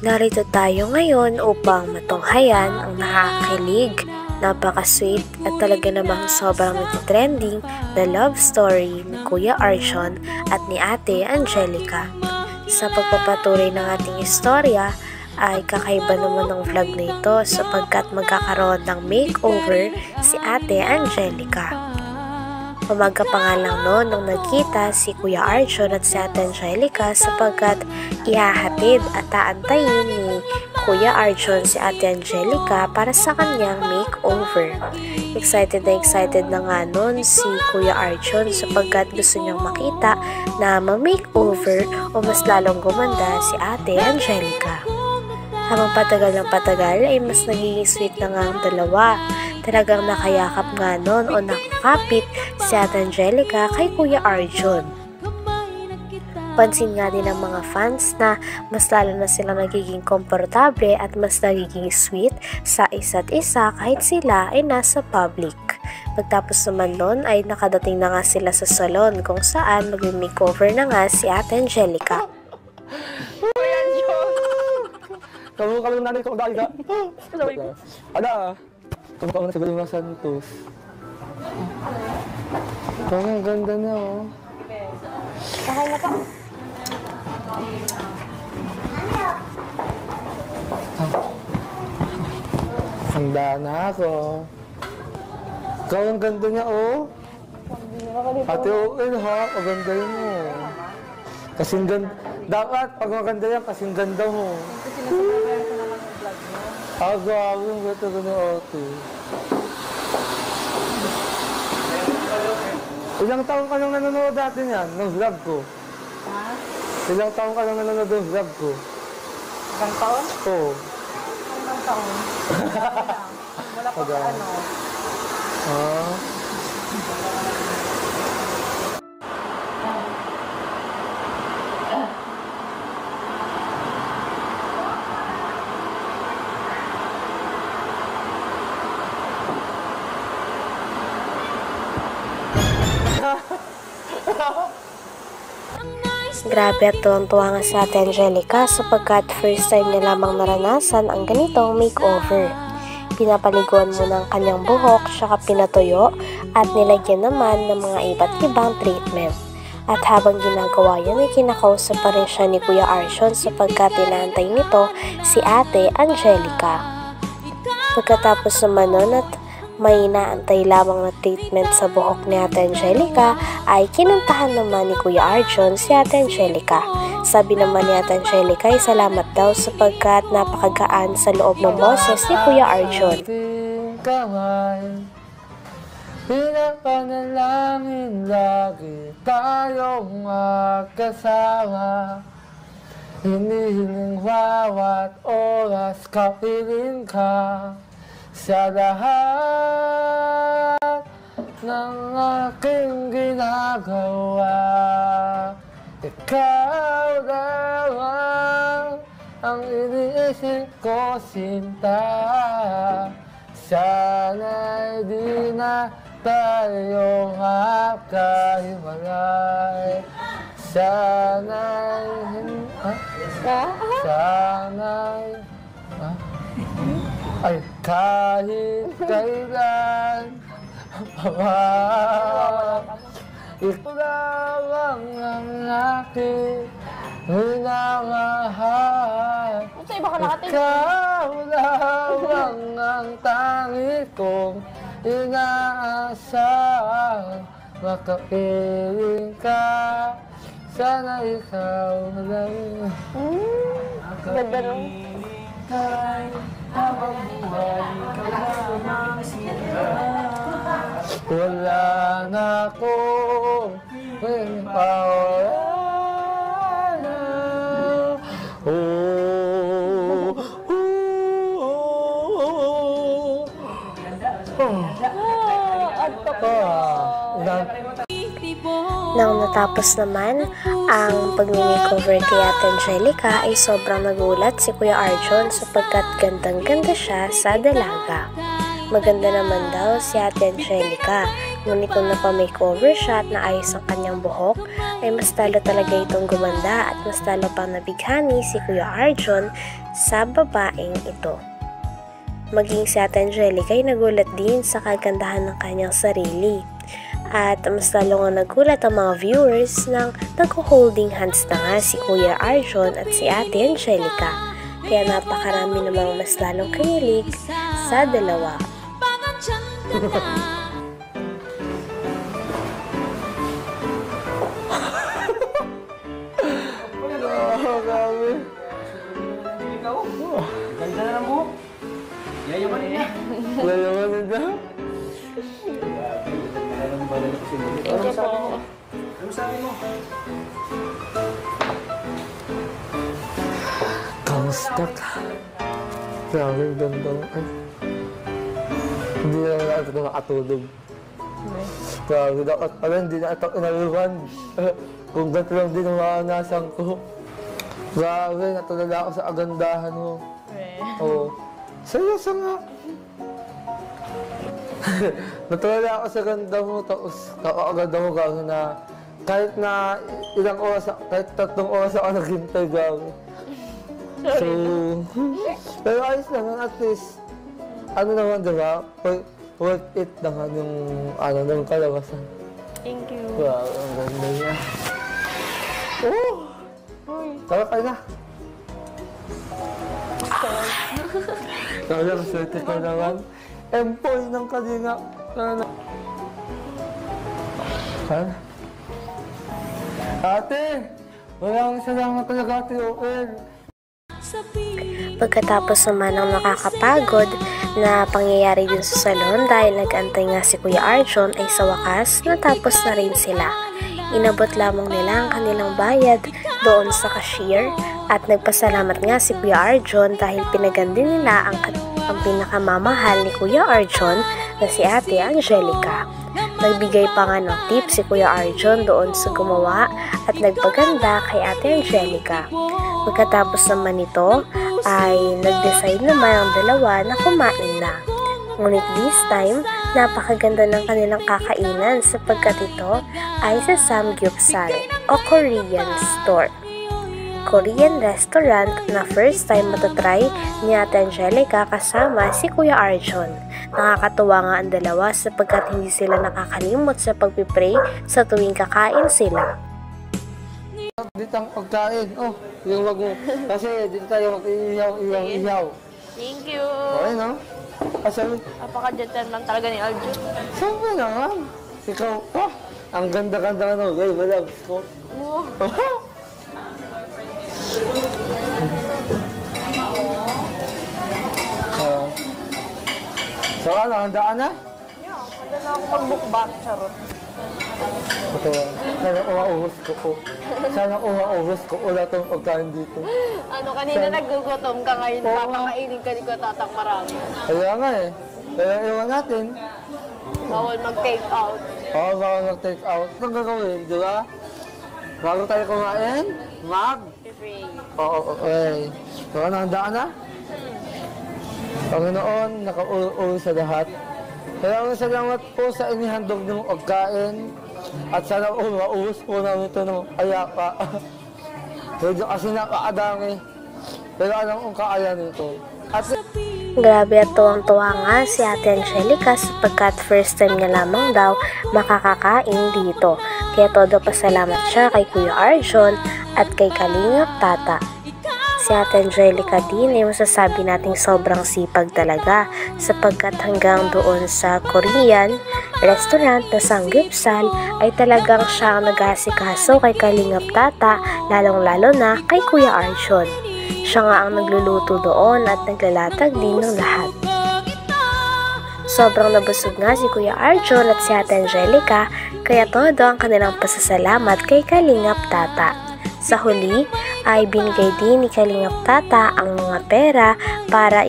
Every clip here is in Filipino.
Narito tayo ngayon upang matunghayan ang nakakakilig, napaka-sweet at talaga namang sobrang nagtitrending na love story ni Kuya Arjon at ni Ate Angelica. Sa pagpapatuloy ng ating istorya ay kakaiba naman ng vlog na ito sapagkat magkakaroon ng makeover si Ate Angelica. Umaga pa nga lang noon nung nagkita si Kuya Arjon at si Ate Angelica sapagkat ihahatid at aantayin ni Kuya Arjon si Ate Angelica para sa kanyang makeover. Excited na nga noon si Kuya Arjon sapagkat gusto niyang makita na ma-makeover o mas lalong gumanda si Ate Angelica. Habang patagal ng patagal ay mas nagiging sweet na nga ang dalawa. Talagang nakayakap nga noon o nakakapit si Ate Angelica kay Kuya Arjon. Pansin nga din ng mga fans na mas lalo na sila nagiging komportable at mas nagiging sweet sa isa't isa kahit sila ay nasa public. Pagtapos naman noon ay nakadating na nga sila sa salon kung saan mag-makeover na nga si Ate Angelica. Kamu lang natin kung dahil ka. Ada. Kamu na sa Balong Santos. Ang ganda na oh. Okay na po. Handa na ako. Ikaw ang ganda niya oh. Ate Owen ha, ang ganda yun oh. Kasing ganda. Dapat pag maganda yan, kasing ganda mo. Grabe, ang ganda ko na ate. Ilang taon ka nang nanonood dati niyan, ng vlog ko? Ha? Ilang taon ka nang nanonood ng vlog ko? Ilang taon? Oo. Ilang taon? Wala pa ka ano. Ah? Grabe at tuwang-tuwa nga si Ate Angelica sapagkat first time niya lamang naranasan ang ganitong makeover. Pinapaliguan muna ang kanyang buhok, saka pinatuyo at nilagyan naman ng mga iba't ibang treatment. At habang ginagawa yan ay kinakausap pa rin siya ni Kuya Arjon sapagkat inaantay nito si Ate Angelica. Pagkatapos naman nun at may inaantay lamang na treatment sa buhok ni Ate Angelica ay kinantahan naman ni Kuya Arjon si Ate Angelica. Sabi naman ni Ate Angelica ay salamat daw sapagkat napakagaan sa loob ng boses ni Kuya Arjon. Pinapanalangin lagi tayong magkasama. Hinihiling bawat oras kapiling ka. Sa lahat ng aking ginagawa, ikaw lamang ang iniisip ko, sinta. Sana'y di na tayo magkahiwalay. Sana'y ay kahit kailan ikaw lamang ang aking minamahal. Ikaw lamang ang tangi kong inaasam. Makapiling ka, sana ikaw lang. Ganda nung. Habang buhay, ikaw lamang sila. Wala na akong pawala. Nang natapos naman ang pag-makeover kay Ate Angelica ay sobrang nagulat si Kuya Arjon sapagkat gandang-ganda siya sa dalaga. Maganda naman daw si Ate Angelica Ngunit nung napa-makeover siya at naayos ang kanyang buhok, ay mas lalo talaga itong gumanda at mas lalo pang nabighani si Kuya Arjon sa babaeng ito. Maging si Ate Angelica ay nagulat din sa kagandahan ng kanyang sarili. At mas lalo nga nagulat ang mga viewers nang nag-holding hands na nga si Kuya Arjon at si Ate Angelica. Kaya napakarami namang mas lalong kinilig sa dalawa. Ganda na ng buhok. Yayaman niya. Layaman na. Ano sabi mo? Kamusta ka? Grabe, ganda mo. Ay. Hindi na wala ito nakatulog. Grabe, dapat pala hindi na ito inaluhan. Kung ganito lang din ang maanasan ko. Grabe, natulala ako sa agandahan mo. Oo. Seryoso nga. Natulala ako sa ganda mo, tapos kakaganda mo gawin na kahit na ilang oras, kahit 3 oras ako naghintay gawin. So, pero ayos naman, at least, ano naman diba, worth it naman yung ano ng kalabasan. Thank you. Wow, ang ganda niya. Oh! Tara kayo na. Kaya maswerte ka naman. Empoy ng kalinga. Ate! Walang salamat talaga, Ate Oel. Pagkatapos naman ng nakakapagod na pangyayari din sa salon dahil nag-antay nga si Kuya Arjon, ay sa wakas natapos na rin sila. Inabot lamang nila ang kanilang bayad doon sa cashier at nagpasalamat nga si Kuya Arjon dahil pinaganda nila ang pinakamamahal ni Kuya Arjon na si Ate Angelica. Nagbigay pa nga ng tip si Kuya Arjon doon sa gumawa at nagpaganda kay Ate Angelica. Pagkatapos naman nito ay nag-decide naman ang dalawa na kumain na. Ngunit this time, napakaganda ng kanilang kakainan sapagkat ito ay sa Samgyeopsal o Korean store. Korean restaurant na first time matatry ni Ate Angelica kasama si Kuya Arjon. Nakakatuwa nga ang dalawa sapagkat hindi sila nakakalimot sa pagpipray sa tuwing kakain sila. Dito ang pagkain. Oh, yung wag mo. Kasi dito tayo mag-iyaw. Thank you. Okay, no? Asabi, Napaka-gentleman talaga ni Arjon. sabi naman. Ikaw, ang ganda-ganda ano. Guys, wala. So ano, handaan na? Handa na ako mag-bookback, charot. Ito, sana umaubos ko po. Sana umaubos ko ulit ang pagkain dito. Ano, kanina nagugutom ka ngayon, Oo. papakainin ka ni ko tatang marami. Kaya nga eh. Kaya iwan natin. Bawal mag-take out. Oo, baka mag-take out. Ito ang gagawin, di ba? Bago tayo kumain, Free. Oo, okay. So ano, handaan na? Panginoon, nakauwi sa lahat. Kaya salamat po sa inihandog ng pagkain. At sana maubos po namin ito ng ayapa. Medyo kasi nakakadami. Pero alam kong kaya nito. At Grabe at tuwang-tuwa nga si Ate Angelica sapagkat first time niya lamang daw makakakain dito. Kaya todo pasalamat siya kay Kuya Arjon at kay Kalingap Tata. Si Ate Angelica din ay masasabi nating sobrang sipag talaga sapagkat hanggang doon sa Korean restaurant na Samgyeopsal ay talagang siya ang nag-aasikaso kay Kalingap Tata, lalong-lalo na kay Kuya Arjon. Siya nga ang nagluluto doon at naglalatag din ng lahat. Sobrang nabusog nga si Kuya Arjon at si Ate Angelica kaya todo ang kanilang pasasalamat kay Kalingap Tata. Sa huli ay binigay din ni Kalingap Tata ang mga pera para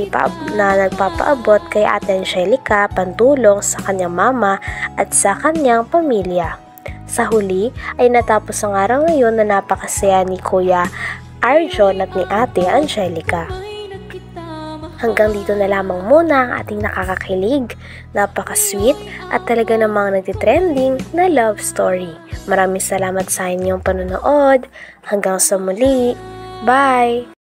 na nagpapaabot kay Ate Angelica pantulong sa kanyang mama at sa kanyang pamilya. Sa huli ay natapos ang araw ngayon na napakasaya ni Kuya Arjon at ni Ate Angelica. Hanggang dito na lamang muna ang ating nakakakilig, napaka-sweet at talaga namang nagtitrending na love story. Maraming salamat sa inyong panonood. Hanggang sa muli. Bye!